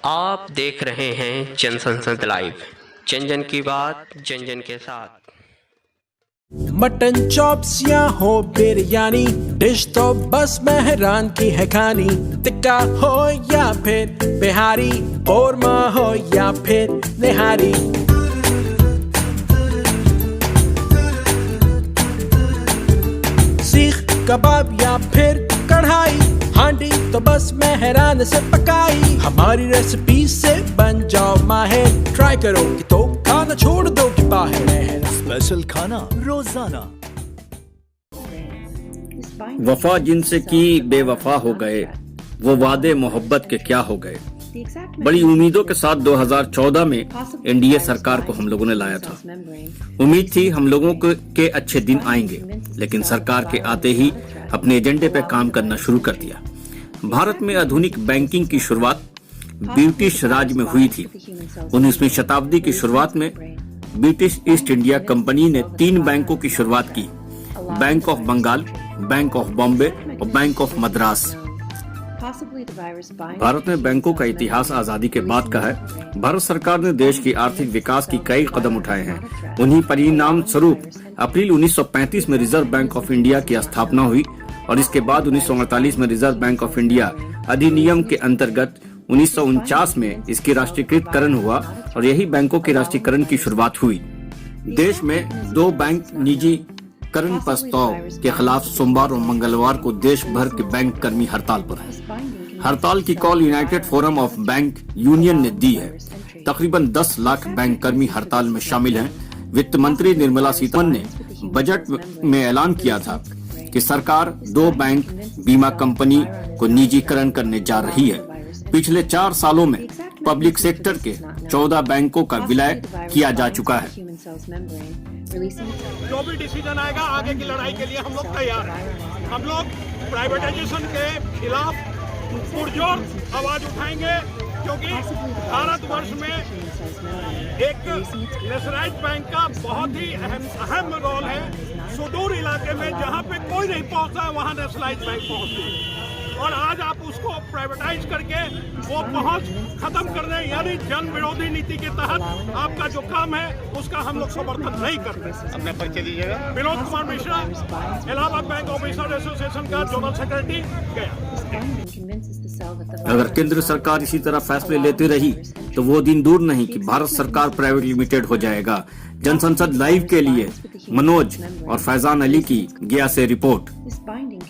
आप देख रहे हैं जन संसद लाइव, जन जन की बात जन जन के साथ। मटन चॉप्स या हो बिरयानी, डिश तो बस मेहरान की है खानी। टिक्का हो या फिर बिहारी, कोरमा हो या फिर निहारी। सीख कबाब या फिर कढ़ाई, हांडी तो बस मेहरान से पकाई। हमारी रेसिपी से बन जाओ माहिर, ट्राई करोगे तो खाना छोड़ दो कि बाहर। स्पेशल खाना रोजाना। वफा जिनसे की बेवफा हो गए, वो वादे मोहब्बत के क्या हो गए। बड़ी उम्मीदों के साथ 2014 में एनडीए सरकार को हम लोगों ने लाया था। उम्मीद थी हम लोगों के अच्छे दिन आएंगे, लेकिन सरकार के आते ही अपने एजेंडे पर काम करना शुरू कर दिया। भारत में आधुनिक बैंकिंग की शुरुआत ब्रिटिश राज में हुई थी। 19वीं शताब्दी की शुरुआत में ब्रिटिश ईस्ट इंडिया कंपनी ने 3 बैंकों की शुरुआत की, bank of Bengal, bank of Bombay और बैंक ऑफ मद्रास। भारत में बैंकों का इतिहास आजादी के बाद का है। भारत सरकार ने देश की आर्थिक विकास की कई कदम उठाए हैं। उन्हीं परिणाम स्वरूप अप्रैल 1935 में रिजर्व बैंक ऑफ इंडिया की स्थापना हुई और इसके बाद 1948 में रिजर्व बैंक ऑफ इंडिया अधिनियम के अंतर्गत 1949 में इसकी राष्ट्रीयकृतकरण हुआ और यही बैंकों के राष्ट्रीयकरण की शुरुआत हुई। देश में 2 बैंक निजीकरण प्रस्ताव के खिलाफ सोमवार और मंगलवार को देश भर के बैंक कर्मी हड़ताल पर हैं। हड़ताल की call United forum of bank union ने दी है। तकरीबन 10 लाख बैंक कर्मी हड़ताल में शामिल हैं। वित्त मंत्री निर्मला सीतारमण ने बजट में ऐलान किया था कि सरकार 2 बैंक बीमा कंपनी को निजीकरण करने जा रही है। पिछले 4 सालों में पब्लिक सेक्टर के 14 बैंकों का विलय किया जा चुका है। जो भी डिसीजन आएगा आगे की लड़ाई के लिए हम लोग तैयार हैं। हम लोग प्राइवेटाइजेशन के खिलाफ पुरजोर आवाज उठाएंगे, क्योंकि भारतवर्ष में एक नेशनलाइज बैंक का बहुत ही अहम रोल है। सुदूर इलाके में जहाँ पे कोई नहीं पहुँचता है, वहाँ नेशनलाइज बैंक पहुँचती है। और आज आप उसको प्राइवेटाइज करके वो पहुंच खत्म कर दें, यानी जन विरोधी नीति के तहत आपका जो काम है उसका हम लोग समर्थन नहीं करते। अपने परिचय दीजिएगा। Vinod Kumar Mishra, Allahabad bank officer association का जनरल सेक्रेटरी, गया। अगर केंद्र सरकार इसी तरह फैसले लेती रही तो वो दिन दूर नहीं कि भारत सरकार प्राइवेट लिमिटेड हो जाएगा। जनसंसद लाइव के लिए मनोज और फैजान अली की गया से रिपोर्ट। This binding